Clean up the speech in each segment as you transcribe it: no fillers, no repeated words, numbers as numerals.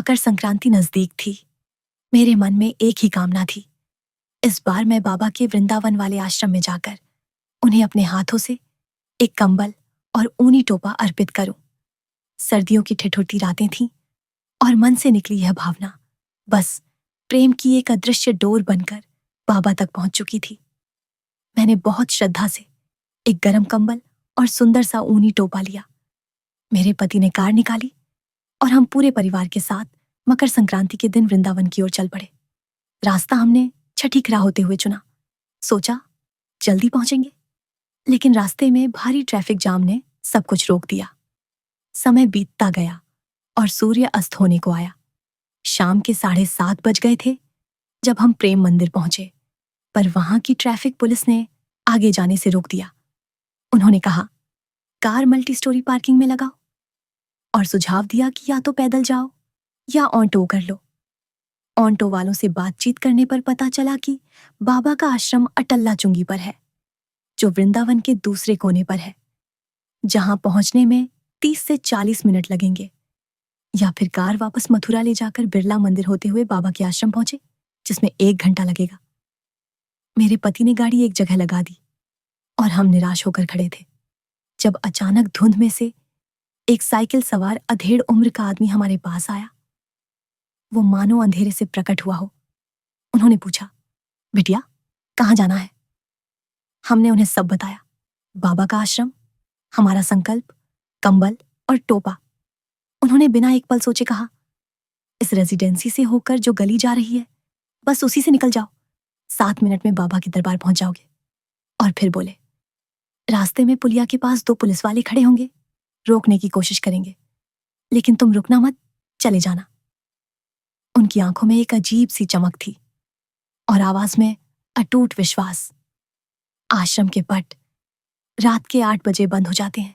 मकर संक्रांति नजदीक थी। मेरे मन में एक ही कामना थी, इस बार मैं बाबा के वृंदावन वाले आश्रम में जाकर उन्हें अपने हाथों से एक कंबल और ऊनी टोपा अर्पित करूं। सर्दियों की ठिठुरती रातें थीं और मन से निकली यह भावना बस प्रेम की एक अदृश्य डोर बनकर बाबा तक पहुंच चुकी थी। मैंने बहुत श्रद्धा से एक गरम कंबल और सुंदर सा ऊनी टोपा लिया। मेरे पति ने कार निकाली और हम पूरे परिवार के साथ मकर संक्रांति के दिन वृंदावन की ओर चल पड़े। रास्ता हमने छठीकरा होते हुए चुना। सोचा जल्दी पहुंचेंगे, लेकिन रास्ते में भारी ट्रैफिक जाम ने सब कुछ रोक दिया। समय बीतता गया और सूर्य अस्त होने को आया। शाम के 7:30 बज गए थे जब हम प्रेम मंदिर पहुंचे, पर वहां की ट्रैफिक पुलिस ने आगे जाने से रोक दिया। उन्होंने कहा, कार मल्टी स्टोरी पार्किंग में लगाओ, और सुझाव दिया कि या तो पैदल जाओ या ऑटो कर लो। ऑटो वालों से बातचीत करने पर पता चला कि बाबा का आश्रम अटल्ला चुंगी पर है, जो वृंदावन के दूसरे कोने पर है, जहां पहुंचने में 30 से 40 मिनट लगेंगे, या फिर कार वापस मथुरा ले जाकर बिरला मंदिर होते हुए बाबा के आश्रम पहुंचे, जिसमें 1 घंटा लगेगा। मेरे पति ने गाड़ी एक जगह लगा दी और हम निराश होकर खड़े थे जब अचानक धुंध में से एक साइकिल सवार अधेड़ उम्र का आदमी हमारे पास आया। वो मानो अंधेरे से प्रकट हुआ हो। उन्होंने पूछा, बिटिया कहाँ जाना है? हमने उन्हें सब बताया, बाबा का आश्रम, हमारा संकल्प, कंबल और टोपा। उन्होंने बिना एक पल सोचे कहा, इस रेजिडेंसी से होकर जो गली जा रही है, बस उसी से निकल जाओ, 7 मिनट में बाबा के दरबार पहुंच जाओगे। और फिर बोले, रास्ते में पुलिया के पास 2 पुलिस वाले खड़े होंगे, रोकने की कोशिश करेंगे, लेकिन तुम रुकना मत, चले जाना। उनकी आंखों में एक अजीब सी चमक थी और आवाज में अटूट विश्वास। आश्रम के पट रात के 8 बजे बंद हो जाते हैं,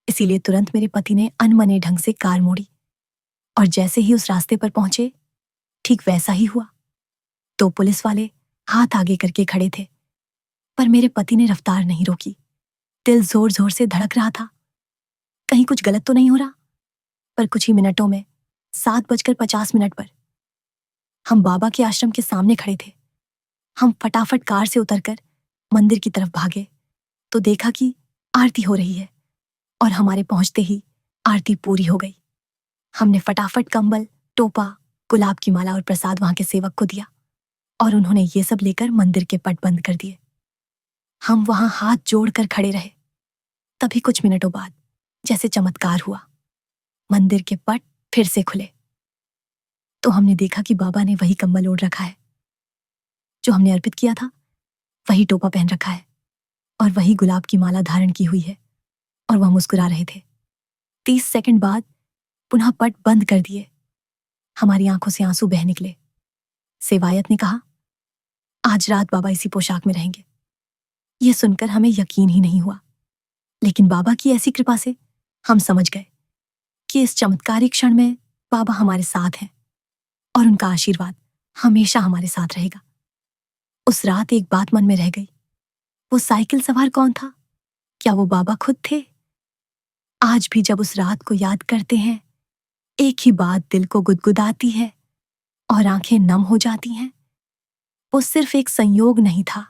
इसीलिए तुरंत मेरे पति ने अनमने ढंग से कार मोड़ी, और जैसे ही उस रास्ते पर पहुंचे, ठीक वैसा ही हुआ। 2 पुलिस वाले हाथ आगे करके खड़े थे, पर मेरे पति ने रफ्तार नहीं रोकी। दिल जोर जोर से धड़क रहा था, कहीं कुछ गलत तो नहीं हो रहा। पर कुछ ही मिनटों में 7:50 पर हम बाबा के आश्रम के सामने खड़े थे। हम फटाफट कार से उतरकर मंदिर की तरफ भागे तो देखा कि आरती हो रही है, और हमारे पहुंचते ही आरती पूरी हो गई। हमने फटाफट कंबल, टोपा, गुलाब की माला और प्रसाद वहां के सेवक को दिया, और उन्होंने ये सब लेकर मंदिर के पट बंद कर दिए। हम वहां हाथ जोड़कर खड़े रहे। तभी कुछ मिनटों बाद जैसे चमत्कार हुआ, मंदिर के पट फिर से खुले, तो हमने देखा कि बाबा ने वही कंबल ओढ़ रखा है जो हमने अर्पित किया था, वही टोपा पहन रखा है और वही गुलाब की माला धारण की हुई है, और वह मुस्कुरा रहे थे। 30 सेकंड बाद पुनः पट बंद कर दिए। हमारी आंखों से आंसू बह निकले। सेवायत ने कहा, आज रात बाबा इसी पोशाक में रहेंगे। यह सुनकर हमें यकीन ही नहीं हुआ, लेकिन बाबा की ऐसी कृपा से हम समझ गए कि इस चमत्कारी क्षण में बाबा हमारे साथ हैं और उनका आशीर्वाद हमेशा हमारे साथ रहेगा। उस रात एक बात मन में रह गई, वो साइकिल सवार कौन था? क्या वो बाबा खुद थे? आज भी जब उस रात को याद करते हैं, एक ही बात दिल को गुदगुदाती है और आंखें नम हो जाती हैं। वो सिर्फ एक संयोग नहीं था,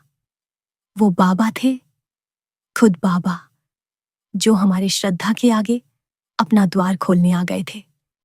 वो बाबा थे, खुद बाबा, जो हमारे श्रद्धा के आगे अपना द्वार खोलने आ गए थे।